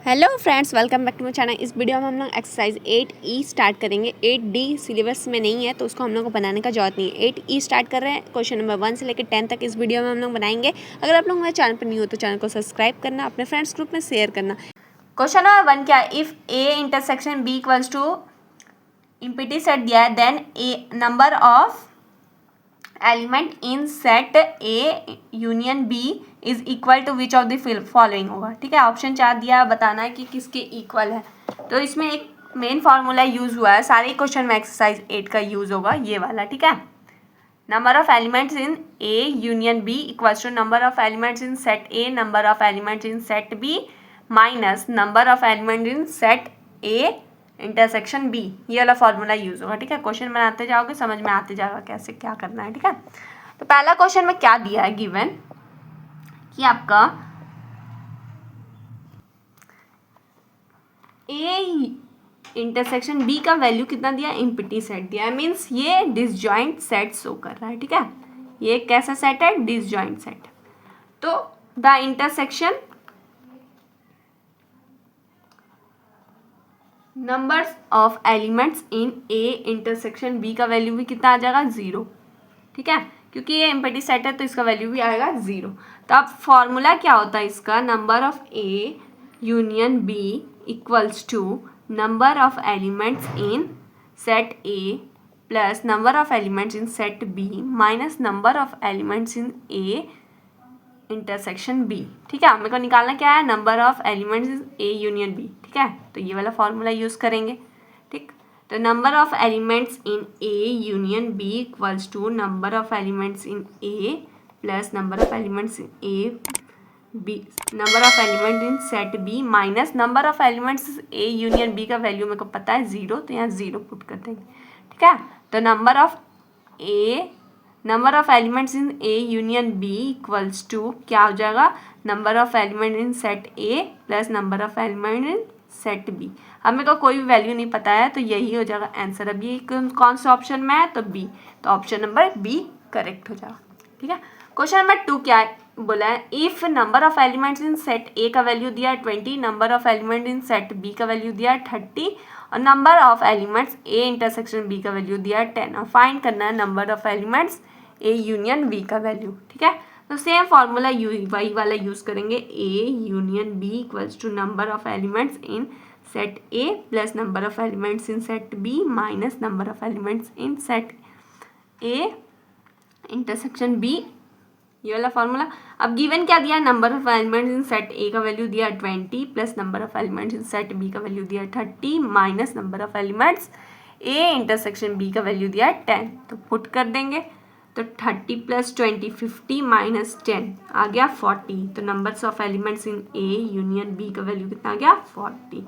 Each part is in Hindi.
Hello friends, welcome back to my channel. इस वीडियो में हम लोग एक्सरसाइज 8E स्टार्ट करेंगे। 8D सिलेबस में नहीं है तो उसको हम लोग को बनाने का जरूरत नहीं है। 8E स्टार्ट कर रहे हैं। क्वेश्चन नंबर 1 से लेकर 10 तक इस वीडियो में हम लोग बनाएंगे। अगर आप लोग हमारे चैनल पर न्यू हो तो चैनल को सब्सक्राइब करना, अपने फ्रेंड्स ग्रुप में शेयर करना। क्वेश्चन नंबर 1 क्या है? If A intersection B equals to empty set दिया है, then A number of element in set A union B is equal to which of the following होगा। ठीक है, ऑप्शन 4 दिया, बताना है कि किसके इक्वल है। तो इसमें एक मेन फार्मूला यूज हुआ है, सारे क्वेश्चन में एक्सरसाइज 8 का यूज होगा, ये वाला। ठीक है, number of elements in A union B equals to number of elements in set A number of elements in set B minus number of element in set A intersection B. ये वाला फॉर्मूला यूज होगा। ठीक है, क्वेश्चन बनाते जाओगे, समझ में आते जाएगा कैसे क्या करना है। ठीक है, तो पहला क्वेश्चन में क्या दिया है गिवन कि आपका ए इंटरसेक्शन बी का वैल्यू कितना दिया, इम्पिटी सेट दिया है, मीन्स ये डिसजॉइंट सेट शो कर रहा है। ठीक है, ये कैसा सेट है, डिसजॉइंट सेट। तो the intersection numbers of elements in A intersection B का वैल्यू भी कितना आ जाएगा, 0। ठीक है, क्योंकि ये एम्प्टी सेट है तो इसका वैल्यू भी आएगा 0। तो अब फॉर्मूला क्या होता है इसका, number of A union B equals to number of elements in set A plus number of elements in set B minus number of elements in A intersection B. ठीक है, मेरे को निकालना क्या है, number of elements in A union B. ठीक है, तो ये वाला फॉर्मूला यूज करेंगे। ठीक, तो number of elements in A union B equals to number of elements in A plus number of elements in A B number of element in set B minus number of elements A union B का वैल्यू मेरे को पता है 0, तो यहाँ 0 पुट कर देंगे। ठीक है, तो number of elements in A union B equals to क्या हो जाएगा, number of element in set A plus number of element in set B. अब मेरे को कोई भी वैल्यू नहीं पता है तो यही हो जाएगा आंसर। अब ये कौन सा ऑप्शन में है, तो बी, तो ऑप्शन नंबर बी करेक्ट हो जाएगा। ठीक है, क्वेश्चन नंबर 2 क्या है, बोला है if number of elements in set A का वैल्यू दिया है 20, number of element in set B का वैल्यू दिया है 30 और number of elements A intersection B का वैल्यू दिया है 10 और फाइंड करना है number of elements A union B का वैल्यू। ठीक है, तो सेम फॉर्मूला वही वाला यूज करेंगे, A union B equals to number of elements in set A plus number of elements in set B minus number of elements in set A intersection B, ये वाला फॉर्मूला। अब गिवन क्या दिया है, number of elements in set A का वैल्यू दिया 20 plus number of elements in set B का वैल्यू दिया 30 minus number of elements A intersection B का वैल्यू दिया 10, तो पुट कर देंगे। तो 30 प्लस 20 50 माइनस 10 आ गया 40, तो numbers of elements in A union B का वैल्यू कितना आ गया, 40।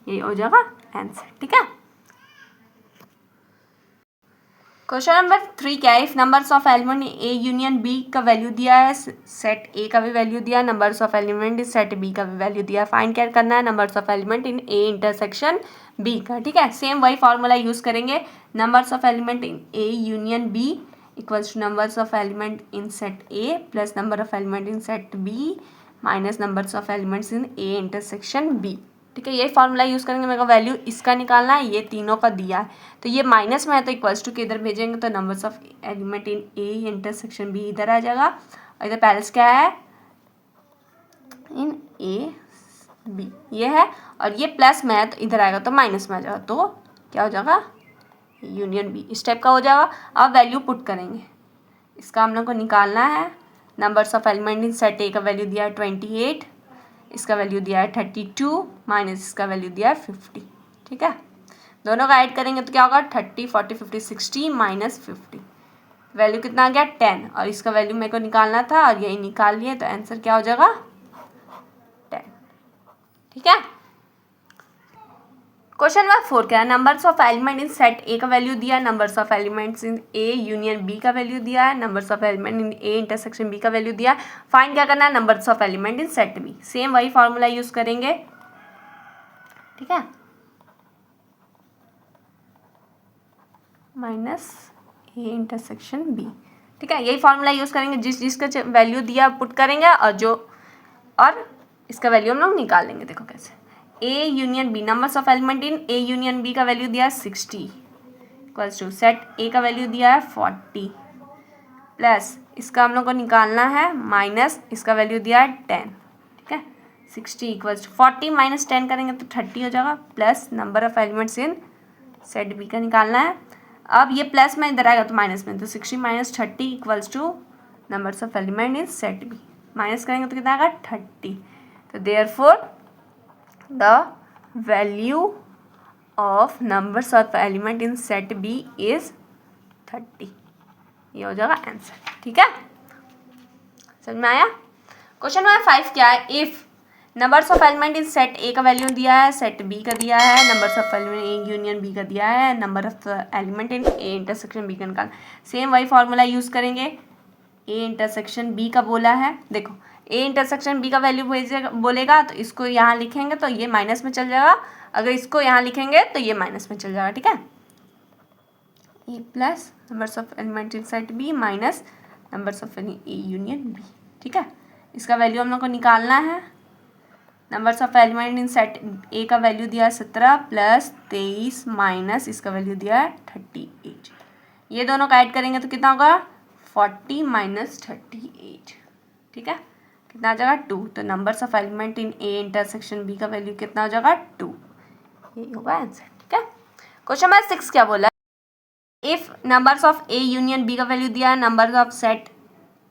ये हो जाएगा आंसर। ठीक है, क्वेश्चन नंबर 3 क्या है, if numbers of element A union B का वैल्यू दिया है, सेट ए का भी वैल्यू दिया है, numbers of element in set B का भी वैल्यू दिया है, फाइंड क्या करना है, numbers of element in A intersection B का। ठीक है, सेम वही फॉर्मूला यूज करेंगे, numbers of element in A union B equals to numbers of element in set A plus number of element in set B minus numbers of elements in A intersection B. ठीक है, ये फॉर्मूला यूज़ करेंगे, मेरे को वैल्यू इसका निकालना है, ये तीनों का दिया है तो ये माइनस में है तो इक्वल्स टू के इधर भेजेंगे तो numbers of element in A intersection B इधर आ जाएगा और इधर पैरेलल्स क्या है, इन ए बी ये है और ये प्लस में है तो इधर आएगा तो माइनस में आ जाएगा, तो क्या हो जाएगा, यूनियन बी इस टाइप का हो जाएगा। अब वैल्यू पुट करेंगे, इसका हम लोग को निकालना है, numbers of element in set A का वैल्यू दिया है 28, इसका वैल्यू दिया है 32 माइनस इसका वैल्यू दिया है 50। ठीक है, दोनों का ऐड करेंगे तो क्या होगा, 30 40 50 60 माइनस 50, वैल्यू कितना आ गया 10 और इसका वैल्यू मेरे को निकालना था और यही निकाल लिए तो आंसर क्या हो जाएगा 10। ठीक है, क्वेश्चन नंबर 4 क्या है, numbers of element in set A का वैल्यू दिया है, numbers of elements in A union B का वैल्यू दिया है, numbers of element in A intersection B का वैल्यू दिया है, फाइंड क्या करना है, numbers of element in set B. Same वही फॉर्मूला यूज करेंगे। ठीक है, माइनस ए इंटरसेक्शन बी। ठीक है, यही फॉर्मूला यूज करेंगे, जिसका वैल्यू दिया पुट करेंगे और इसका वैल्यू हम लोग निकाल लेंगे। देखो कैसे, A union B, numbers of element in A union B का वैल्यू दिया है 60 इक्वल्स टू सेट ए का वैल्यू दिया है 40 प्लस इसका हम लोग को निकालना है माइनस इसका वैल्यू दिया है 10, ठीक है। 60 इक्वल्स टू 40 माइनस 10 करेंगे तो 30 हो जाएगा, plus number of elements in set B का निकालना है। अब ये प्लस में इधर आएगा तो माइनस में, तो 60 minus 30 equals to numbers of element in set B, minus करेंगे तो कितना आएगा 30। तो therefore the value of numbers of element in set B is 30, ये हो जाएगा आंसर, ठीक है। समझ में आया। क्वेश्चन नंबर 5 क्या है, if numbers of element in set A का वैल्यू दिया है, सेट बी का दिया है, numbers of element A union B का दिया है, number of element in A intersection B का निकाल। सेम वही फॉर्मूला यूज करेंगे, ए इंटरसेक्शन बी का बोला है, देखो ए इंटरसेक्शन बी का वैल्यू बोलेगा तो इसको यहाँ लिखेंगे तो ये माइनस में चल जाएगा, अगर इसको यहाँ लिखेंगे तो ये माइनस में चल जाएगा, ठीक है। A plus numbers of element in set B minus numbers of A union B, ठीक है। इसका वैल्यू हम लोग को निकालना है। Numbers of element in set A का वैल्यू दिया है 17 प्लस 23 माइनस इसका वैल्यू दिया है 38, ये दोनों का ऐड करेंगे तो कितना होगा 40 माइनस 38, ठीक है। कितना आ जाएगा 2, तो numbers of element in A intersection B का वैल्यू कितना हो जाएगा 2, यही होगा आंसर, ठीक है। क्वेश्चन नंबर 6 क्या बोला, if numbers of A union B का वैल्यू दिया है,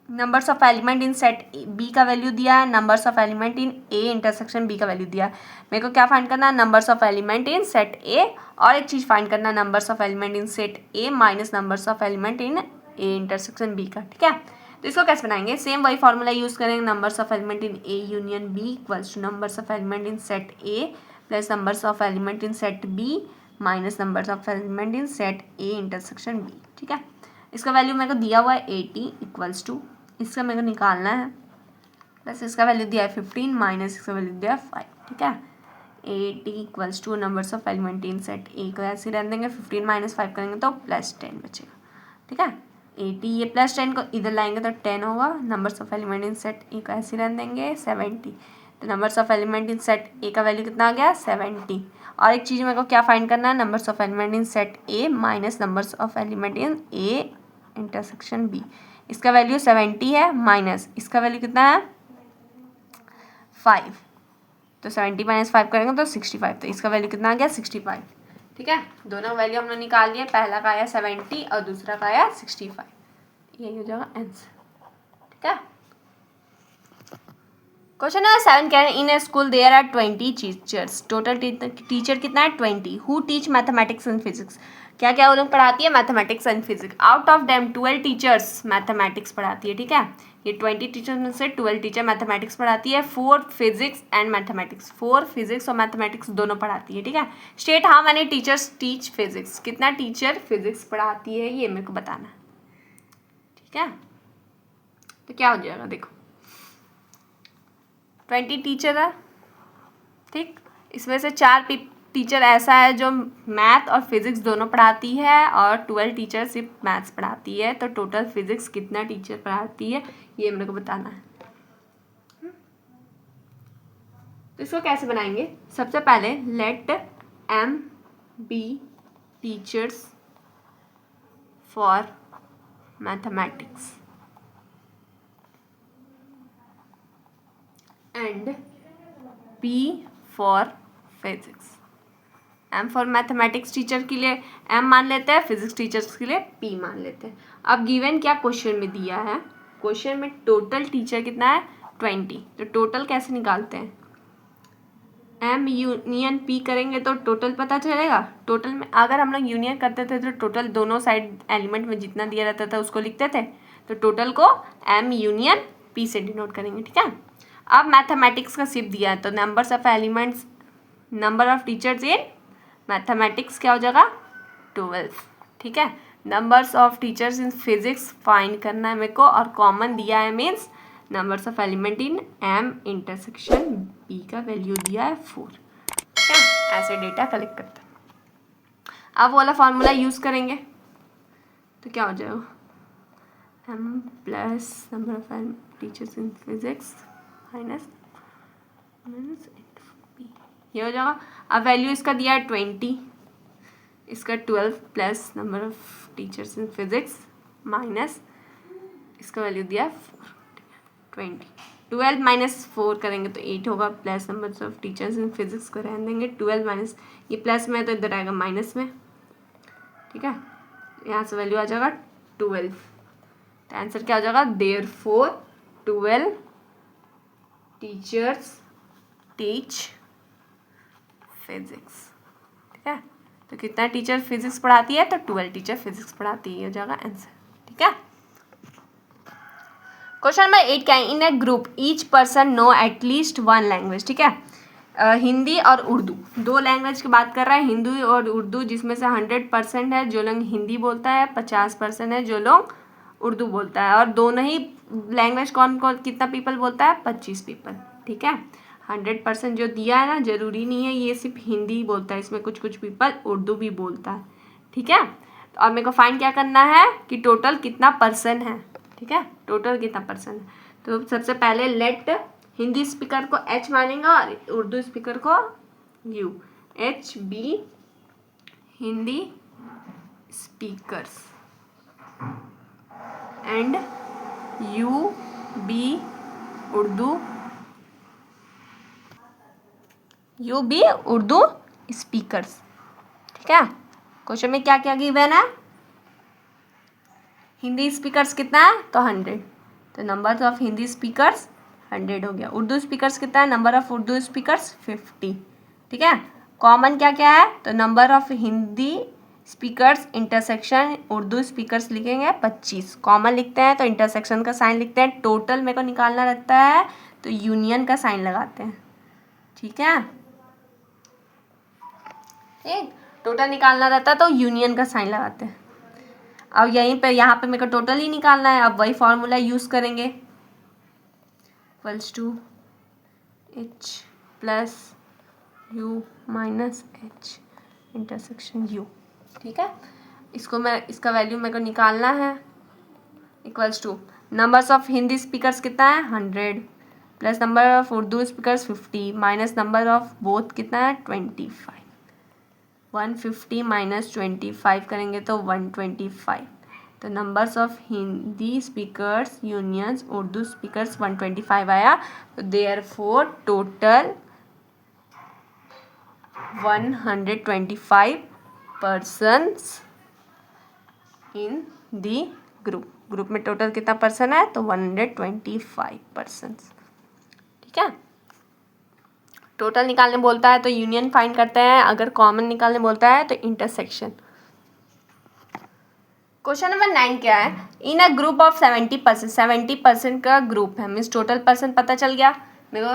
numbers of element in set B का वैल्यू दिया है, numbers of element in A intersection B का वैल्यू दिया है। मेरे को क्या फाइंड करना है, numbers of element in set A, और एक चीज़ फाइंड करना है numbers of element in set A minus numbers of element in A intersection B का, ठीक है। तो इसको कैसे बनाएंगे, सेम वही फॉर्मूला यूज करेंगे, numbers of element in A union B equals to numbers of element in set A plus numbers of element in set B minus numbers of element in set A intersection B, ठीक है। इसका वैल्यू मेरे को दिया हुआ है 80 इक्वल्स टू, इसका मेरे को निकालना है, प्लस इसका वैल्यू दिया है 15 माइनस इसका वैल्यू दिया है 5, ठीक है। 80 equals to numbers of element in set ए को ऐसे रहने देंगे, 15 माइनस 5 करेंगे तो प्लस 10 बचेगा, ठीक है। 80 ये प्लस 10 को इधर लाएंगे तो 10 होगा, numbers of element in set ए को ऐसे रहने देंगे 70, तो numbers of element in set A का वैल्यू कितना आ गया 70। और एक चीज़ मेरे को क्या फाइंड करना है, numbers of element in set A minus numbers of element in A intersection B, इसका वैल्यू 70 है माइनस इसका वैल्यू कितना है 5, तो 70 माइनस 5 करेंगे तो 65, तो इसका वैल्यू कितना आ गया 65, ठीक है। दोनों वैल्यू हमने निकाल लिए, पहला का आया 70 और दूसरा का आया 65, यही हो जाएगा आंसर, ठीक है। क्वेश्चन नंबर 7 क्या है, in a school there are 20 teachers, total teacher कितना है 20, हु टीच मैथमेटिक्स एंड फिजिक्स, क्या क्या वो लोग पढ़ाती है mathematics and physics. Out of them 12 teachers mathematics पढ़ाती है, ठीक है। ये 20 टीचर्स में से 12 टीचर मैथमेटिक्स पढ़ाती है, 4 फिजिक्स एंड मैथमेटिक्स, 4 फिजिक्स और मैथमेटिक्स दोनों पढ़ाती है, ठीक है। State how many teachers teach physics, कितना टीचर फिजिक्स पढ़ाती है ये मेरे को बताना है, ठीक है। तो क्या हो जाएगा, देखो 20 टीचर है, ठीक, इसमें से 4 टीचर ऐसा है जो मैथ और फिजिक्स दोनों पढ़ाती है और 12 टीचर सिर्फ मैथ्स पढ़ाती है, तो टोटल फिजिक्स कितना टीचर पढ़ाती है ये मेरे को बताना है। तो इसको कैसे बनाएंगे, सबसे पहले let m be teachers for mathematics and p for physics. m for mathematics teacher के लिए m मान लेते हैं, फिजिक्स टीचर्स के लिए p मान लेते हैं। अब गिवन क्या क्वेश्चन में दिया है, क्वेश्चन में टोटल टीचर कितना है 20, तो टोटल कैसे निकालते हैं, m यूनियन p करेंगे तो टोटल पता चलेगा। टोटल में अगर हम लोग यूनियन करते थे तो टोटल दोनों साइड एलिमेंट में जितना दिया रहता था उसको लिखते थे, तो टोटल को m यूनियन p से डिनोट करेंगे, ठीक है। अब मैथमेटिक्स का सिर्फ दिया है तो numbers of elements, number of teachers in mathematics क्या हो जाएगा 12, ठीक है। Numbers of teachers in physics find करना है मेरे को, और कॉमन दिया है means numbers of element in m intersection b का वैल्यू दिया है 4, ठीक है। ऐसे डेटा कलेक्ट करते हैं। अब वो वाला फॉर्मूला यूज करेंगे तो क्या हो जाएगा, m plus number of teachers in physics minus b ये हो जाएगा। अब वैल्यू इसका दिया है 20, इसका 12 plus number of teachers in physics minus इसका वैल्यू दिया 20। 12 माइनस 4 करेंगे तो 8 होगा, plus number of teachers in physics को रहने देंगे 12 माइनस, ये प्लस में है तो इधर आएगा माइनस में, ठीक है। यहाँ से वैल्यू आ जाएगा 12, तो आंसर क्या हो जाएगा, देयरफॉर 12 टीचर्स टीच फिजिक्स, ठीक है। तो कितना टीचर फिजिक्स पढ़ाती है, तो 12 टीचर फिजिक्स पढ़ाती है, ये हो जाएगा आंसर, ठीक है। क्वेश्चन नंबर 8 क्या है, in a group each person know at least one language, ठीक है। हिंदी और उर्दू, दो लैंग्वेज की बात कर रहा है, हिंदी और उर्दू, जिसमें से 100% है जो लोग हिंदी बोलता है, 50% है जो लोग उर्दू बोलता है, और दोनों ही लैंग्वेज कौन कौन कितना पीपल बोलता है, 25 पीपल, ठीक है। 100% जो दिया है ना, जरूरी नहीं है ये सिर्फ हिंदी ही बोलता है, इसमें कुछ कुछ पीपल उर्दू भी बोलता है, ठीक है। तो अब मेरे को फाइंड क्या करना है कि टोटल कितना पर्सन है, ठीक है, टोटल कितना पर्सन है। तो सबसे पहले लेट हिंदी स्पीकर को H मानेंगे और उर्दू स्पीकर को U, HB Hindi speakers and UB Urdu speakers, ठीक है। क्वेश्चन में क्या क्या गिवन है, हिंदी स्पीकर्स कितना है, तो 100, तो नंबर ऑफ हिंदी स्पीकर्स 100 हो गया। उर्दू स्पीकर्स कितना है, नंबर ऑफ उर्दू स्पीकर्स 50, ठीक है। कॉमन क्या क्या है, तो number of Hindi speakers intersection Urdu speakers लिखेंगे 25, कॉमन लिखते हैं तो इंटरसेक्शन का साइन लिखते हैं, टोटल मेरे को निकालना रहता है तो यूनियन का साइन लगाते हैं, ठीक है। ठीक, टोटल निकालना रहता है तो यूनियन का साइन लगाते हैं। अब यहीं पे यहाँ पे मेरे को टोटल ही निकालना है, अब वही फॉर्मूला यूज़ करेंगे, equals to H plus U minus H intersection U, ठीक है। इसको इसका वैल्यू मेरे को निकालना है, equals to numbers of Hindi speakers कितना है 100 plus number of Urdu speakers 50 minus number of both कितना है 25, 150 माइनस 25 करेंगे तो 125, तो numbers of Hindi speakers unions Urdu speakers 125 आया, तो देयरफॉर टोटल 125 पर्सन्स इन दी ग्रुप में टोटल कितना पर्सन है, तो 125 पर्सन्स, ठीक है। टोटल निकालने बोलता है तो यूनियन फाइंड करते हैं, अगर कॉमन निकालने बोलता है तो इंटरसेक्शन। क्वेश्चन नंबर 9 क्या है, इन अ ग्रुप ऑफ 70%, 70% का ग्रुप है, मीन्स टोटल पर्सन पता चल गया मेरे को,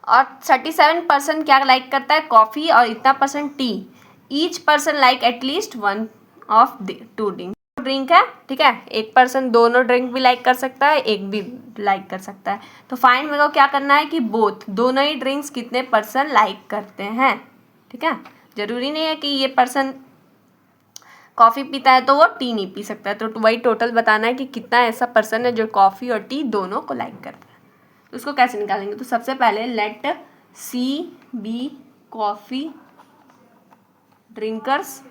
और 37% क्या लाइक करता है, कॉफ़ी, और इतना percent tea. Each person like at least one of two drink है, ठीक है। एक पर्सन दोनों ड्रिंक भी लाइक कर सकता है, एक भी लाइक कर सकता है, तो फाइंड मेरे को क्या करना है कि बोथ दोनों ही ड्रिंक्स कितने पर्सन लाइक करते हैं, ठीक है। जरूरी नहीं है कि ये पर्सन कॉफ़ी पीता है तो वो टी नहीं पी सकता है, तो वही टोटल बताना है कि कितना ऐसा पर्सन है जो कॉफ़ी और टी दोनों को लाइक करता है। तो उसको कैसे निकालेंगे, तो सबसे पहले let C be coffee drinkers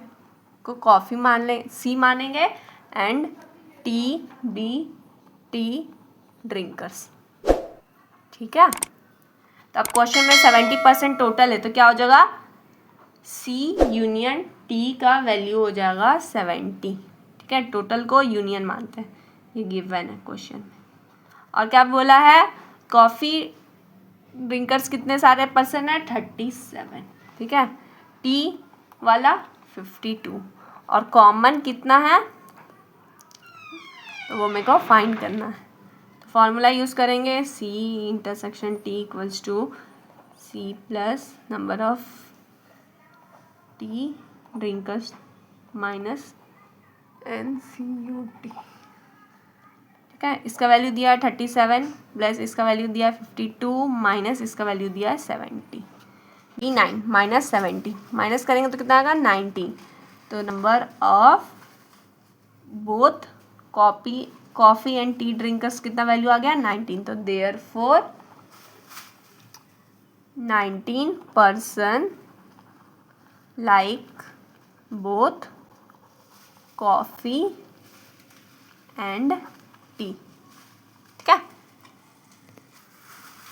को कॉफ़ी मान लें, सी मानेंगे, and T be tea drinkers, ठीक है। तो अब क्वेश्चन में 70% टोटल है, तो क्या हो जाएगा, सी यूनियन टी का वैल्यू हो जाएगा 70, ठीक है। टोटल को यूनियन मानते हैं, ये गिवन है क्वेश्चन में। और क्या बोला है, कॉफ़ी ड्रिंकर्स कितने सारे पर्सन है, 37, ठीक है। टी वाला 52, और कॉमन कितना है तो वो मेरे को फाइंड करना है। तो फॉर्मूला यूज़ करेंगे, C intersection T equals to C plus number of T drinkers minus NCUT, ठीक है। इसका वैल्यू दिया है 37 प्लस इसका वैल्यू दिया है 52 माइनस इसका वैल्यू दिया है 70, 9 माइनस 70 माइनस करेंगे तो कितना आएगा 90, तो number of both coffee and T drinkers कितना वैल्यू आ गया 19, तो therefore 19% like both coffee and tea। ठीक है।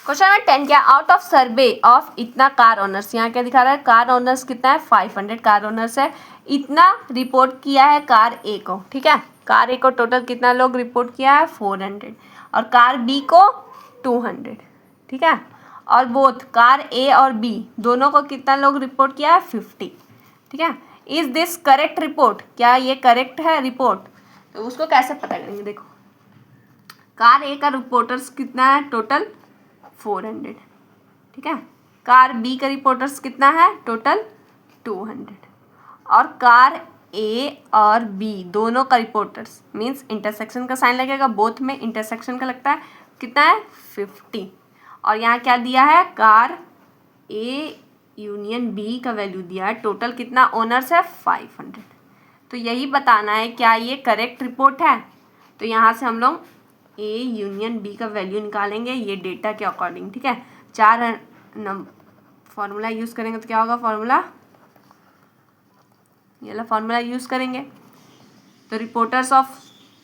क्वेश्चन नंबर 10 क्या, आउट ऑफ सर्वे ऑफ इतना कार ओनर्स, यहाँ क्या दिखा रहा है, कार ओनर्स कितना है, 500 कार ओनर्स है, इतना रिपोर्ट किया है कार ए को। ठीक है, कार ए को टोटल कितना लोग रिपोर्ट किया है, 400, और कार बी को 200। ठीक है, और बोथ कार ए और बी दोनों को कितना लोग रिपोर्ट किया है, 50। ठीक है, इज दिस करेक्ट रिपोर्ट, क्या ये करेक्ट है रिपोर्ट, तो उसको कैसे पता करेंगे, देखो कार ए का रिपोर्टर्स कितना है, टोटल 400। ठीक है, कार बी का रिपोर्टर्स कितना है, टोटल 200, और कार ए और बी दोनों का रिपोर्टर्स मीन्स इंटरसेक्शन का साइन लगेगा, बोथ में इंटरसेक्शन का लगता है, कितना है, 50। और यहाँ क्या दिया है, कार ए यूनियन बी का वैल्यू दिया है, टोटल कितना ओनर्स है, 500। तो यही बताना है क्या ये करेक्ट रिपोर्ट है। तो यहाँ से हम लोग ए यूनियन बी का वैल्यू निकालेंगे ये डेटा के अकॉर्डिंग। ठीक है, 4 फॉर्मूला यूज़ करेंगे तो क्या होगा, फॉर्मूला ये वाला फॉर्मूला यूज़ करेंगे। तो रिपोर्टर्स ऑफ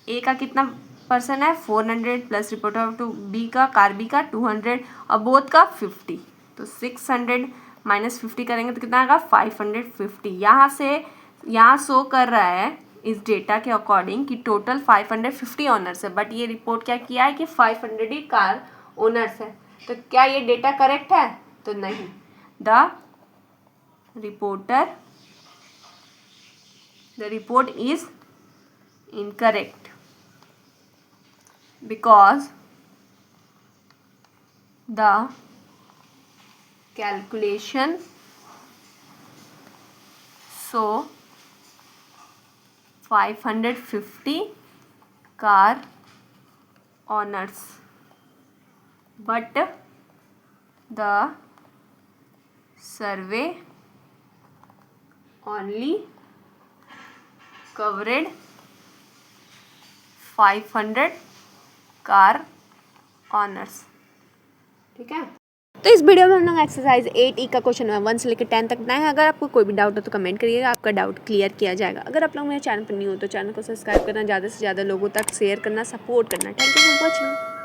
ए का कितना परसेंट है, 400 plus reporter of two B का, कार बी का 200 और बोथ का 50। तो 600 माइनस 50 करेंगे तो कितना आएगा, 550। यहाँ से यहाँ शो कर रहा है इस डेटा के अकॉर्डिंग कि टोटल 550 ओनर्स है, बट ये रिपोर्ट क्या किया है कि 500 ही कार ओनर्स है। तो क्या ये डेटा करेक्ट है, तो नहीं, the report is incorrect because the calculation show 550 car owners but the survey only covered 500 car honours. ठीक है, तो इस वीडियो में हम लोग एक्सरसाइज 8E का क्वेश्चन नंबर 1 से लेकर 10 तक बनाए हैं। अगर आपको कोई भी डाउट हो तो कमेंट करिएगा, आपका डाउट क्लियर किया जाएगा। अगर आप लोग मेरे चैनल पर न्यू हो तो चैनल को सब्सक्राइब करना, ज़्यादा से ज़्यादा लोगों तक शेयर करना, सपोर्ट करना। Thank you for watching.